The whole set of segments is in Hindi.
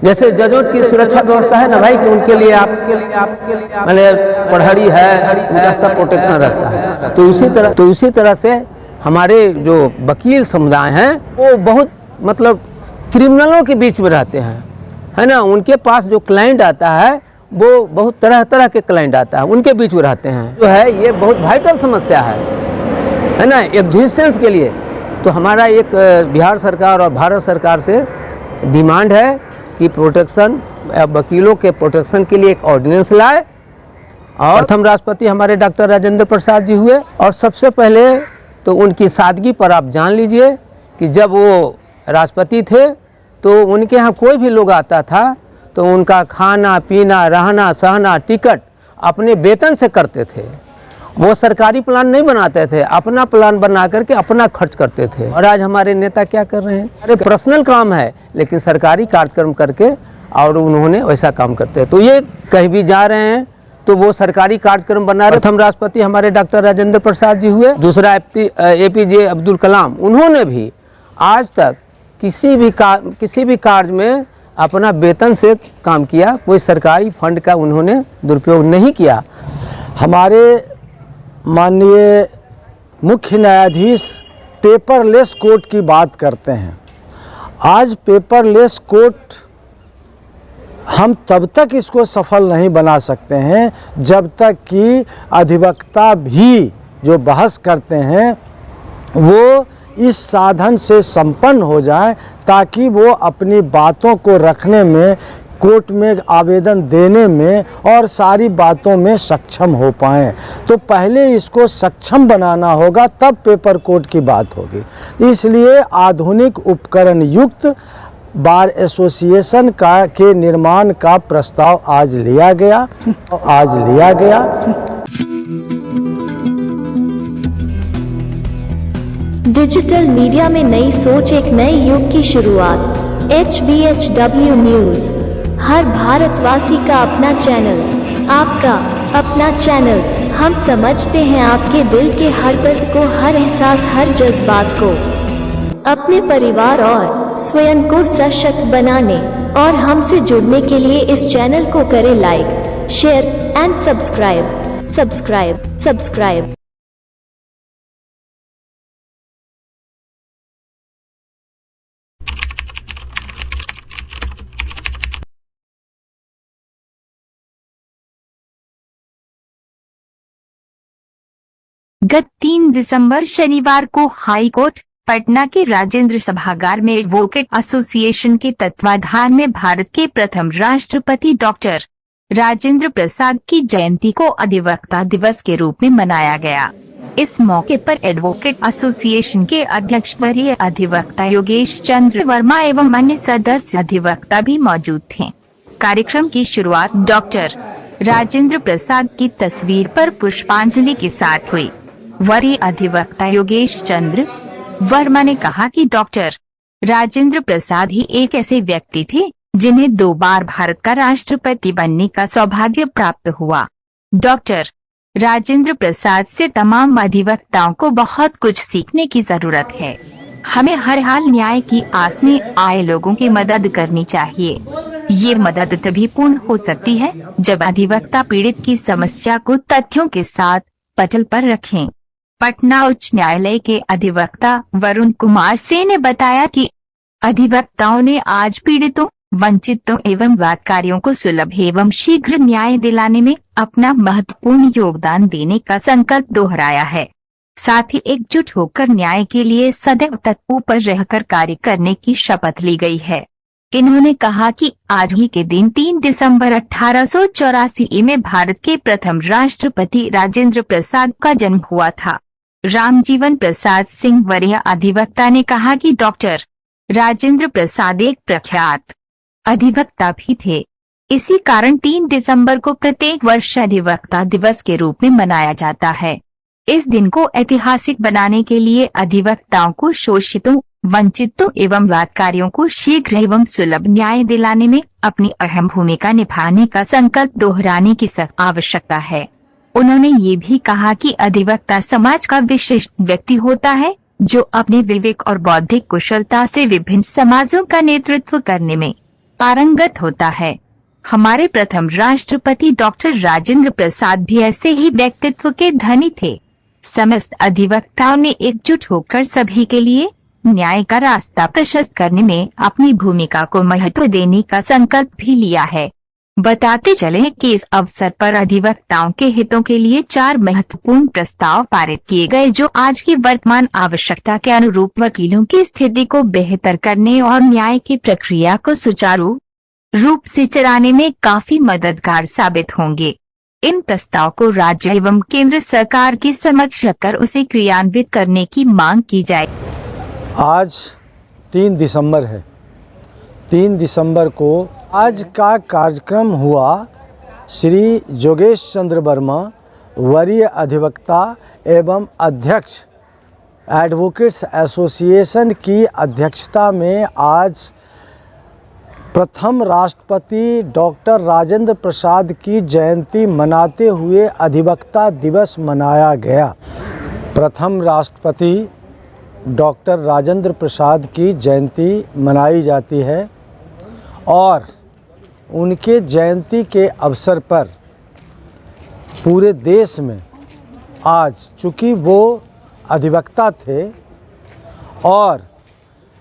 जैसे जजों की सुरक्षा व्यवस्था है ना भाई, कि उनके लिए मतलब पढ़ाई है, उनका सब प्रोटेक्शन रहता है। तो इसी तरह से हमारे जो वकील समुदाय हैं वो बहुत मतलब क्रिमिनलों के बीच में रहते हैं, है ना। उनके पास जो क्लाइंट आता है वो बहुत तरह तरह के क्लाइंट आता है, उनके बीच में रहते हैं। जो है ये बहुत वाइटल समस्या है ना, एग्जिस्टेंस के लिए। तो हमारा एक बिहार सरकार और भारत सरकार से डिमांड है कि प्रोटेक्शन, वकीलों के प्रोटेक्शन के लिए एक ऑर्डिनेंस लाए। और प्रथम राष्ट्रपति हमारे डॉक्टर राजेंद्र प्रसाद जी हुए। और सबसे पहले तो उनकी सादगी पर आप जान लीजिए कि जब वो राष्ट्रपति थे तो उनके यहाँ कोई भी लोग आता था तो उनका खाना पीना रहना सहना टिकट अपने वेतन से करते थे। वो सरकारी प्लान नहीं बनाते थे, अपना प्लान बना करके अपना खर्च करते थे। और आज हमारे नेता क्या कर रहे हैं, अरे पर्सनल काम है लेकिन सरकारी कार्यक्रम करके और उन्होंने वैसा काम करते हैं। तो ये कहीं भी जा रहे हैं तो वो सरकारी कार्यक्रम बना रहे। प्रथम राष्ट्रपति हमारे डॉक्टर राजेंद्र प्रसाद जी हुए, दूसरा APJ अब्दुल कलाम, उन्होंने भी आज तक किसी भी कार्य में अपना वेतन से काम किया, कोई सरकारी फंड का उन्होंने दुरुपयोग नहीं किया। हमारे माननीय मुख्य न्यायाधीश पेपरलेस कोर्ट की बात करते हैं। आज पेपरलेस कोर्ट हम तब तक इसको सफल नहीं बना सकते हैं जब तक कि अधिवक्ता भी जो बहस करते हैं वो इस साधन से संपन्न हो जाए, ताकि वो अपनी बातों को रखने में, कोर्ट में आवेदन देने में और सारी बातों में सक्षम हो पाएँ। तो पहले इसको सक्षम बनाना होगा, तब पेपर कोर्ट की बात होगी। इसलिए आधुनिक उपकरण युक्त बार एसोसिएशन के निर्माण का प्रस्ताव आज लिया गया। डिजिटल मीडिया में नई सोच, एक नए युग की शुरुआत। HBHW न्यूज, हर भारतवासी का अपना चैनल, आपका अपना चैनल। हम समझते हैं आपके दिल के हर दर्द को, हर एहसास, हर जज्बात को। अपने परिवार और स्वयं को सशक्त बनाने और हमसे जुड़ने के लिए इस चैनल को करें लाइक, शेयर एंड सब्सक्राइब। गत 3 दिसंबर शनिवार को हाई कोर्ट पटना के राजेंद्र सभागार में एडवोकेट एसोसिएशन के तत्वाधान में भारत के प्रथम राष्ट्रपति डॉक्टर राजेंद्र प्रसाद की जयंती को अधिवक्ता दिवस के रूप में मनाया गया। इस मौके पर एडवोकेट एसोसिएशन के अध्यक्ष वरीय अधिवक्ता योगेश चंद्र वर्मा एवं अन्य सदस्य अधिवक्ता भी मौजूद थे। कार्यक्रम की शुरुआत डॉक्टर राजेंद्र प्रसाद की तस्वीर पर पुष्पांजलि के साथ हुई। वरीय अधिवक्ता योगेश चंद्र वर्मा ने कहा कि डॉक्टर राजेंद्र प्रसाद ही एक ऐसे व्यक्ति थे जिन्हें 2 बार भारत का राष्ट्रपति बनने का सौभाग्य प्राप्त हुआ। डॉक्टर राजेंद्र प्रसाद से तमाम अधिवक्ताओं को बहुत कुछ सीखने की जरूरत है। हमें हर हाल न्याय की आस में आए लोगों की मदद करनी चाहिए। ये मदद तभी पूर्ण हो सकती है जब अधिवक्ता पीड़ित की समस्या को तथ्यों के साथ पटल पर रखें। पटना उच्च न्यायालय के अधिवक्ता वरुण कुमार सेन ने बताया कि अधिवक्ताओं ने आज पीड़ितों, वंचितों एवं वादकारियों को सुलभ एवं शीघ्र न्याय दिलाने में अपना महत्वपूर्ण योगदान देने का संकल्प दोहराया है। साथ ही एकजुट होकर न्याय के लिए सदैव तत्पर रहकर कार्य करने की शपथ ली गई है। इन्होंने कहा कि आज ही के दिन 3 दिसंबर 1884 में भारत के प्रथम राष्ट्रपति राजेंद्र प्रसाद का जन्म हुआ था। रामजीवन प्रसाद सिंह वरीय अधिवक्ता ने कहा कि डॉक्टर राजेंद्र प्रसाद एक प्रख्यात अधिवक्ता भी थे। इसी कारण 3 दिसंबर को प्रत्येक वर्ष अधिवक्ता दिवस के रूप में मनाया जाता है। इस दिन को ऐतिहासिक बनाने के लिए अधिवक्ताओं को शोषितों, वंचितों एवं वादकारियों को शीघ्र एवं सुलभ न्याय दिलाने में अपनी अहम भूमिका निभाने का संकल्प दोहराने की सख्त आवश्यकता है। उन्होंने ये भी कहा कि अधिवक्ता समाज का विशिष्ट व्यक्ति होता है जो अपने विवेक और बौद्धिक कुशलता से विभिन्न समाजों का नेतृत्व करने में पारंगत होता है। हमारे प्रथम राष्ट्रपति डॉक्टर राजेंद्र प्रसाद भी ऐसे ही व्यक्तित्व के धनी थे। समस्त अधिवक्ताओं ने एकजुट होकर सभी के लिए न्याय का रास्ता प्रशस्त करने में अपनी भूमिका को महत्व देने का संकल्प भी लिया है। बताते चलें कि इस अवसर पर अधिवक्ताओं के हितों के लिए 4 महत्वपूर्ण प्रस्ताव पारित किए गए, जो आज की वर्तमान आवश्यकता के अनुरूप वकीलों की स्थिति को बेहतर करने और न्याय की प्रक्रिया को सुचारू रूप से चलाने में काफी मददगार साबित होंगे। इन प्रस्ताव को राज्य एवं केंद्र सरकार के समक्ष रखकर उसे क्रियान्वित करने की मांग की जाए। आज 3 दिसंबर है। 3 दिसंबर को आज का कार्यक्रम हुआ श्री जोगेश चंद्र वर्मा, वरीय अधिवक्ता एवं अध्यक्ष एडवोकेट्स एसोसिएशन की अध्यक्षता में आज प्रथम राष्ट्रपति डॉक्टर राजेंद्र प्रसाद की जयंती मनाते हुए अधिवक्ता दिवस मनाया गया। प्रथम राष्ट्रपति डॉक्टर राजेंद्र प्रसाद की जयंती मनाई जाती है और उनके जयंती के अवसर पर पूरे देश में आज, चूँकि वो अधिवक्ता थे और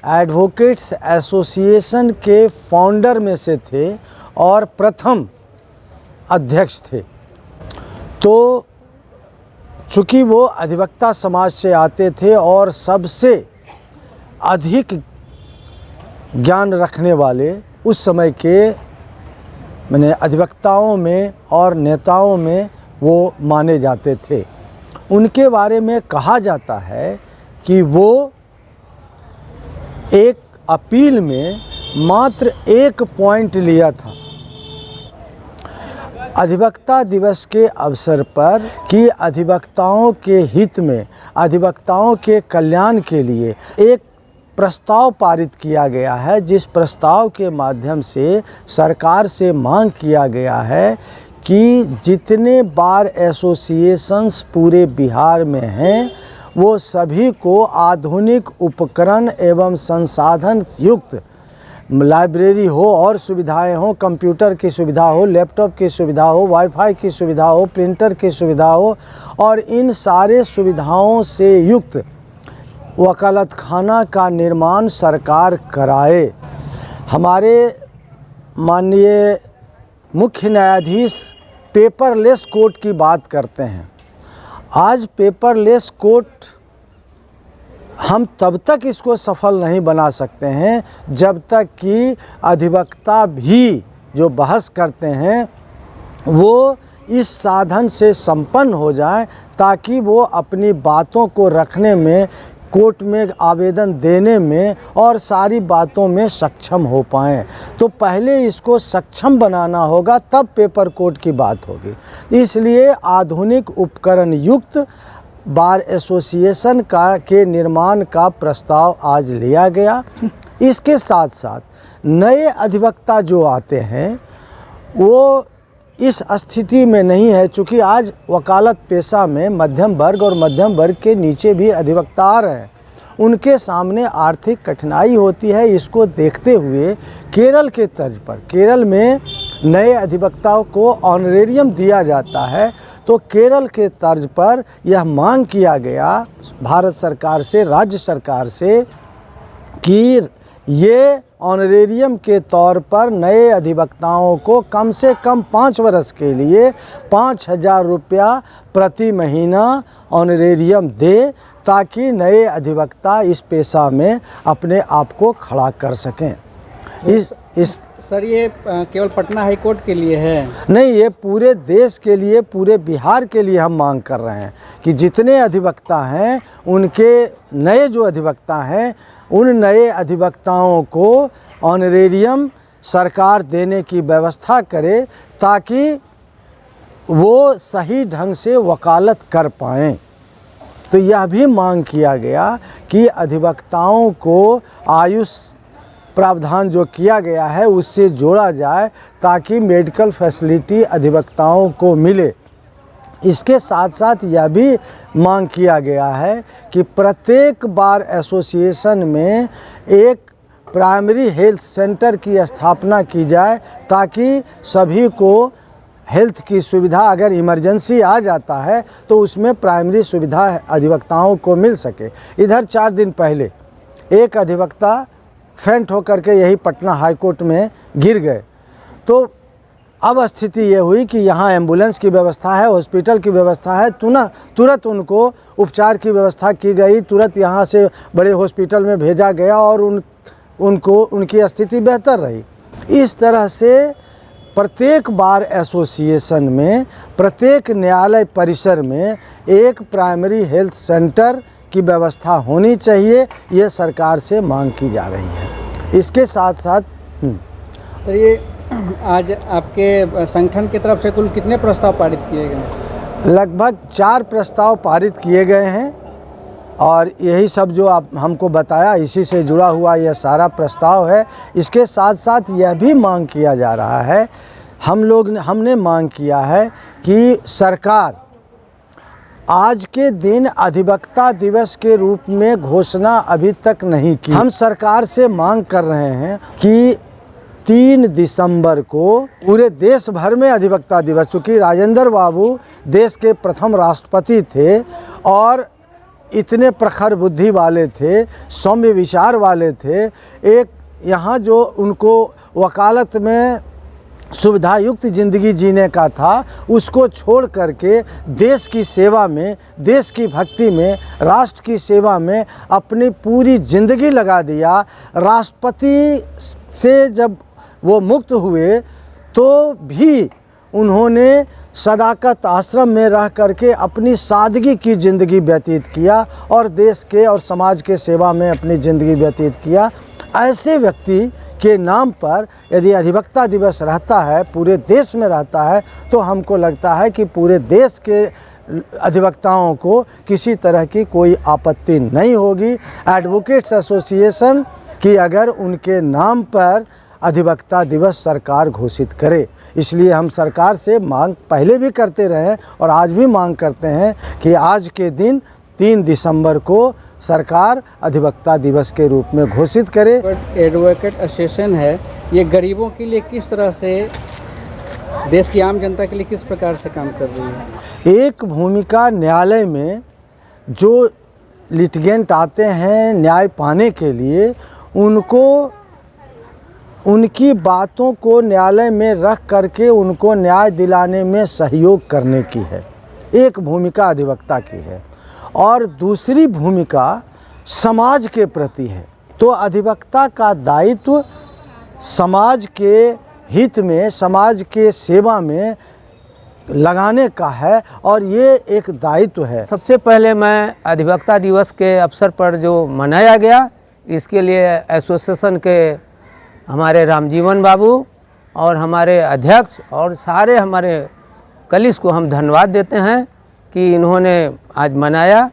एडवोकेट्स एसोसिएशन के फाउंडर में से थे और प्रथम अध्यक्ष थे, तो चूँकि वो अधिवक्ता समाज से आते थे और सबसे अधिक ज्ञान रखने वाले उस समय के माने अधिवक्ताओं में और नेताओं में वो माने जाते थे। उनके बारे में कहा जाता है कि वो एक अपील में मात्र 1 पॉइंट लिया था अधिवक्ता दिवस के अवसर पर कि अधिवक्ताओं के हित में, अधिवक्ताओं के कल्याण के लिए एक प्रस्ताव पारित किया गया है, जिस प्रस्ताव के माध्यम से सरकार से मांग किया गया है कि जितने बार एसोसिएशंस पूरे बिहार में हैं वो सभी को आधुनिक उपकरण एवं संसाधन युक्त लाइब्रेरी हो और सुविधाएं हो, कंप्यूटर की सुविधा हो, लैपटॉप की सुविधा हो, वाईफाई की सुविधा हो, प्रिंटर की सुविधा हो और इन सारे सुविधाओं से युक्त वकालत खाना का निर्माण सरकार कराए। हमारे माननीय मुख्य न्यायाधीश पेपरलेस कोर्ट की बात करते हैं। आज पेपरलेस कोर्ट हम तब तक इसको सफल नहीं बना सकते हैं जब तक कि अधिवक्ता भी जो बहस करते हैं वो इस साधन से संपन्न हो जाए, ताकि वो अपनी बातों को रखने में, कोर्ट में आवेदन देने में और सारी बातों में सक्षम हो पाएँ। तो पहले इसको सक्षम बनाना होगा, तब पेपर कोर्ट की बात होगी। इसलिए आधुनिक उपकरण युक्त बार एसोसिएशन के निर्माण का प्रस्ताव आज लिया गया। इसके साथ साथ नए अधिवक्ता जो आते हैं वो इस स्थिति में नहीं है, चूँकि आज वकालत पेशा में मध्यम वर्ग और मध्यम वर्ग के नीचे भी अधिवक्ता आ रहे हैं, उनके सामने आर्थिक कठिनाई होती है। इसको देखते हुए केरल के तर्ज पर, केरल में नए अधिवक्ताओं को ऑनरेरियम दिया जाता है, तो केरल के तर्ज पर यह मांग किया गया भारत सरकार से, राज्य सरकार से कि ये ऑनरेरियम के तौर पर नए अधिवक्ताओं को कम से कम 5 वर्ष के लिए 5,000 रुपया प्रति महीना ऑनरेरियम दे, ताकि नए अधिवक्ता इस पेशा में अपने आप को खड़ा कर सकें। इस सर, ये केवल पटना हाई कोर्ट के लिए है? नहीं, ये पूरे देश के लिए, पूरे बिहार के लिए हम मांग कर रहे हैं कि जितने अधिवक्ता हैं उनके, नए जो अधिवक्ता हैं उन नए अधिवक्ताओं को ऑनरेरियम सरकार देने की व्यवस्था करे, ताकि वो सही ढंग से वकालत कर पाएँ। तो यह भी मांग किया गया कि अधिवक्ताओं को आयुष प्रावधान जो किया गया है उससे जोड़ा जाए, ताकि मेडिकल फैसिलिटी अधिवक्ताओं को मिले। इसके साथ साथ यह भी मांग किया गया है कि प्रत्येक बार एसोसिएशन में एक प्राइमरी हेल्थ सेंटर की स्थापना की जाए ताकि सभी को हेल्थ की सुविधा, अगर इमरजेंसी आ जाता है तो उसमें प्राइमरी सुविधा अधिवक्ताओं को मिल सके। इधर 4 दिन पहले एक अधिवक्ता फेंट होकर के यही पटना हाई कोर्ट में गिर गए। तो अब स्थिति ये हुई कि यहाँ एम्बुलेंस की व्यवस्था है, हॉस्पिटल की व्यवस्था है, तुरंत उनको उपचार की व्यवस्था की गई, तुरंत यहाँ से बड़े हॉस्पिटल में भेजा गया और उनकी स्थिति बेहतर रही। इस तरह से प्रत्येक बार एसोसिएशन में, प्रत्येक न्यायालय परिसर में एक प्राइमरी हेल्थ सेंटर की व्यवस्था होनी चाहिए, ये सरकार से मांग की जा रही है। इसके साथ साथ सर, ये आज आपके संगठन की तरफ से कुल कितने प्रस्ताव पारित किए गए? लगभग 4 प्रस्ताव पारित किए गए हैं और यही सब जो आप हमको बताया इसी से जुड़ा हुआ यह सारा प्रस्ताव है। इसके साथ साथ यह भी मांग किया जा रहा है, हमने मांग किया है कि सरकार आज के दिन अधिवक्ता दिवस के रूप में घोषणा अभी तक नहीं की। हम सरकार से मांग कर रहे हैं कि 3 दिसंबर को पूरे देश भर में अधिवक्ता दिवस, चूँकि राजेंद्र बाबू देश के प्रथम राष्ट्रपति थे और इतने प्रखर बुद्धि वाले थे, सौम्य विचार वाले थे, एक यहाँ जो उनको वकालत में सुविधा युक्त ज़िंदगी जीने का था उसको छोड़ करके देश की सेवा में, देश की भक्ति में, राष्ट्र की सेवा में अपनी पूरी ज़िंदगी लगा दिया। राष्ट्रपति से जब वो मुक्त हुए तो भी उन्होंने सदाकत आश्रम में रह करके अपनी सादगी की ज़िंदगी व्यतीत किया और देश के और समाज के सेवा में अपनी ज़िंदगी व्यतीत किया। ऐसे व्यक्ति के नाम पर यदि अधिवक्ता दिवस रहता है, पूरे देश में रहता है, तो हमको लगता है कि पूरे देश के अधिवक्ताओं को किसी तरह की कोई आपत्ति नहीं होगी। एडवोकेट्स एसोसिएशन की अगर उनके नाम पर अधिवक्ता दिवस सरकार घोषित करे। इसलिए हम सरकार से मांग पहले भी करते रहे और आज भी मांग करते हैं कि आज के दिन 3 दिसंबर को सरकार अधिवक्ता दिवस के रूप में घोषित करे। एडवोकेट एसोसिएशन है, ये गरीबों के लिए किस तरह से, देश की आम जनता के लिए किस प्रकार से काम कर रही है? एक भूमिका न्यायालय में जो लिटिगेंट आते हैं न्याय पाने के लिए, उनको उनकी बातों को न्यायालय में रख करके उनको न्याय दिलाने में सहयोग करने की है, एक भूमिका अधिवक्ता की है। और दूसरी भूमिका समाज के प्रति है। तो अधिवक्ता का दायित्व समाज के हित में, समाज के सेवा में लगाने का है और ये एक दायित्व है। सबसे पहले मैं अधिवक्ता दिवस के अवसर पर जो मनाया गया, इसके लिए एसोसिएशन के हमारे रामजीवन बाबू और हमारे अध्यक्ष और सारे हमारे कलीग को हम धन्यवाद देते हैं कि इन्होंने आज मनाया।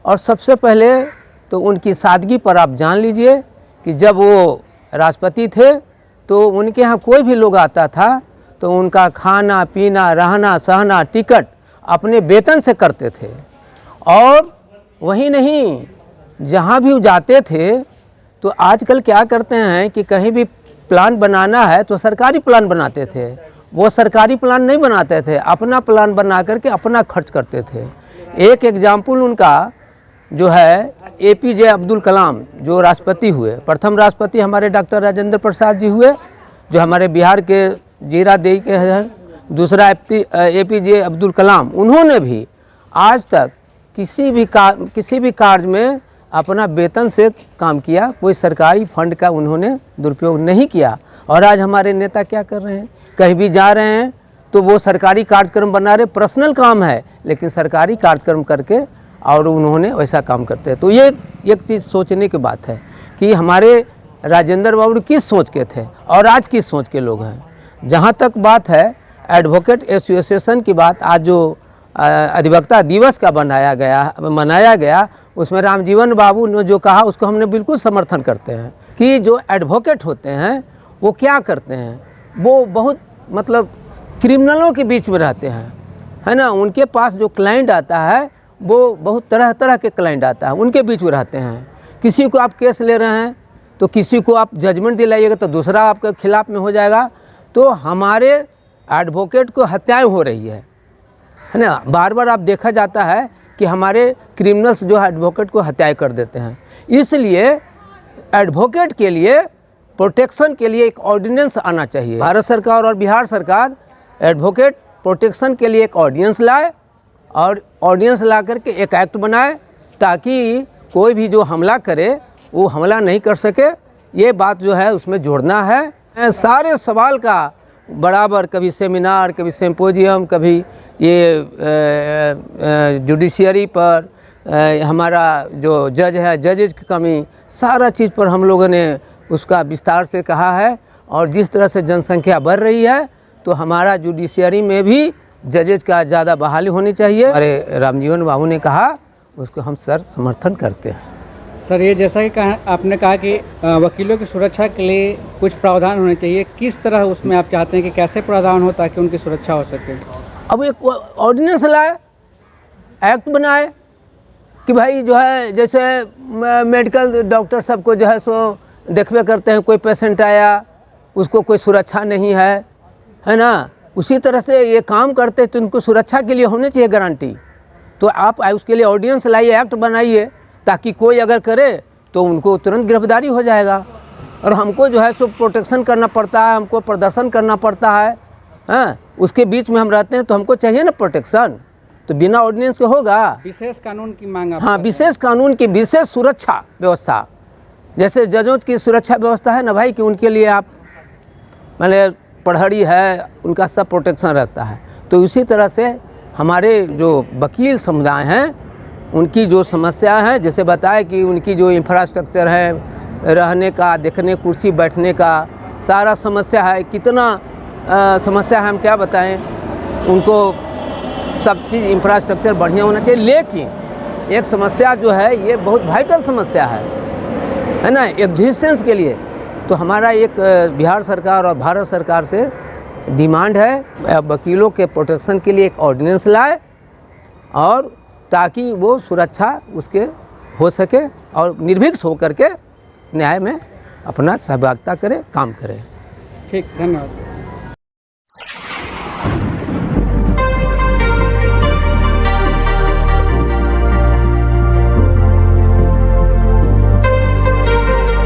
और सबसे पहले तो उनकी सादगी पर आप जान लीजिए कि जब वो राष्ट्रपति थे तो उनके यहाँ कोई भी लोग आता था तो उनका खाना पीना, रहना सहना, टिकट अपने वेतन से करते थे। और वही नहीं, जहाँ भी जाते थे तो आजकल क्या करते हैं कि कहीं भी प्लान बनाना है तो सरकारी प्लान बनाते थे। वो सरकारी प्लान नहीं बनाते थे, अपना प्लान बना करके अपना खर्च करते थे। एक एग्जाम्पल उनका जो है APJ अब्दुल कलाम, जो राष्ट्रपति हुए, प्रथम राष्ट्रपति हमारे डॉक्टर राजेंद्र प्रसाद जी हुए, जो हमारे बिहार के जीरादेई के हैं। दूसरा APJ अब्दुल कलाम, उन्होंने भी आज तक किसी भी कार्य में अपना वेतन से काम किया, कोई सरकारी फंड का उन्होंने दुरुपयोग नहीं किया। और आज हमारे नेता क्या कर रहे हैं, कहीं भी जा रहे हैं तो वो सरकारी कार्यक्रम बना रहे, पर्सनल काम है लेकिन सरकारी कार्यक्रम करके और उन्होंने वैसा काम करते हैं। तो ये एक चीज़ सोचने की बात है कि हमारे राजेंद्र बाबू किस सोच के थे और आज किस सोच के लोग हैं। जहाँ तक बात है एडवोकेट एसोसिएशन की बात, आज जो अधिवक्ता दिवस का मनाया गया, उसमें रामजीवन बाबू ने जो कहा उसको हमने बिल्कुल समर्थन करते हैं कि जो एडवोकेट होते हैं वो क्या करते हैं, वो बहुत मतलब क्रिमिनलों के बीच में रहते हैं, है ना। उनके पास जो क्लाइंट आता है वो बहुत तरह तरह के क्लाइंट आता है, उनके बीच में रहते हैं। किसी को आप केस ले रहे हैं तो किसी को आप जजमेंट दिलाइएगा तो दूसरा आपके खिलाफ में हो जाएगा। तो हमारे एडवोकेट को हत्याएं हो रही है ना। बार बार आप देखा जाता है कि हमारे क्रिमिनल्स जो है एडवोकेट को हत्याएं कर देते हैं। इसलिए एडवोकेट के लिए प्रोटेक्शन के लिए एक ऑर्डिनेंस आना चाहिए। भारत सरकार और बिहार सरकार एडवोकेट प्रोटेक्शन के लिए एक ऑर्डिनेंस लाए और ऑर्डिनेंस ला करके एक एक्ट बनाए ताकि कोई भी जो हमला करे वो हमला नहीं कर सके। ये बात जो है उसमें जोड़ना है। सारे सवाल का बराबर, कभी सेमिनार, कभी सिम्पोजियम, कभी ये जुडिशियरी पर हमारा जो जज है, जजेज की कमी, सारा चीज़ पर हम लोगों ने उसका विस्तार से कहा है। और जिस तरह से जनसंख्या बढ़ रही है तो हमारा जुडिशियरी में भी जजेज का ज़्यादा बहाली होनी चाहिए। हमारे रामजीवन बाबू ने कहा, उसको हम सर समर्थन करते हैं। सर, ये जैसा कि आपने कहा कि वकीलों की सुरक्षा के लिए कुछ प्रावधान होने चाहिए, किस तरह उसमें आप चाहते हैं कि कैसे प्रावधान हो ताकि उनकी सुरक्षा हो सके? अब एक ऑर्डिनेंस लाए, एक्ट बनाए कि भाई जो है जैसे मेडिकल डॉक्टर सबको जो है सो देखबे करते हैं, कोई पेशेंट आया उसको कोई सुरक्षा नहीं है ना। उसी तरह से ये काम करते तो उनको सुरक्षा के लिए होनी चाहिए गारंटी। तो आप उसके लिए ऑर्डिनेंस लाइए, एक्ट बनाइए ताकि कोई अगर करे तो उनको तुरंत गिरफ्तारी हो जाएगा। और हमको जो है सो प्रोटेक्शन करना पड़ता है, हमको प्रदर्शन करना पड़ता है, हाँ, उसके बीच में हम रहते हैं तो हमको चाहिए ना प्रोटेक्शन। तो बिना ऑर्डिनेंस के होगा? विशेष कानून की मांग? हाँ, विशेष कानून की विशेष सुरक्षा व्यवस्था, जैसे जजों की सुरक्षा व्यवस्था है ना भाई, कि उनके लिए आप मैंने पढ़ड़ी है, उनका सब प्रोटेक्शन रहता है। तो इसी तरह से हमारे जो वकील समुदाय हैं उनकी जो समस्या है, जैसे बताया कि उनकी जो इंफ्रास्ट्रक्चर है, रहने का, देखने, कुर्सी बैठने का सारा समस्या है। कितना समस्या है, हम क्या बताएं। उनको सब चीज़ इंफ्रास्ट्रक्चर बढ़िया होना चाहिए। लेकिन एक समस्या जो है ये बहुत वाइटल समस्या है ना, एग्जिस्टेंस के लिए। तो हमारा एक बिहार सरकार और भारत सरकार से डिमांड है वकीलों के प्रोटेक्शन के लिए एक ऑर्डिनेंस लाए, और ताकि वो सुरक्षा उसके हो सके और निर्भीक होकर के न्याय में अपना सहभागिता करे, काम करे। ठीक, धन्यवाद।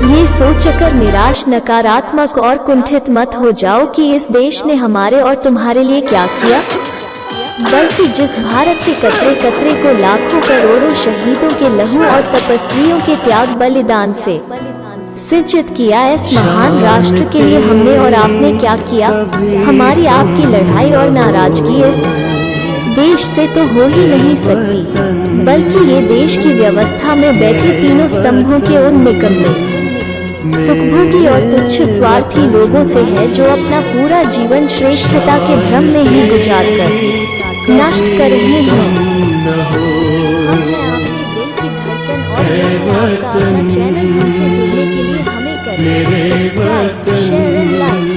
ये सोचकर निराश, नकारात्मक और कुंठित मत हो जाओ कि इस देश ने हमारे और तुम्हारे लिए क्या किया, बल्कि जिस भारत के कतरे कतरे को लाखों करोड़ों शहीदों के लहू और तपस्वियों के त्याग बलिदान से सिंचित किया, इस महान राष्ट्र के लिए हमने और आपने क्या किया। हमारी आपकी लड़ाई और नाराजगी इस देश से तो हो ही नहीं सकती, बल्कि ये देश की व्यवस्था में बैठे तीनों स्तंभों के उन निकम्मे, सुखभोगी और तुच्छ स्वार्थी लोगों से है, जो अपना पूरा जीवन श्रेष्ठता के भ्रम में ही गुजार कर नष्ट कर रहे हैं। हम हैं आपके दिल की धड़कन और आपका अपना चैनल। हमसे जुड़ने के लिए हमें करें सब्सक्राइब, शेयर एंड लाइक।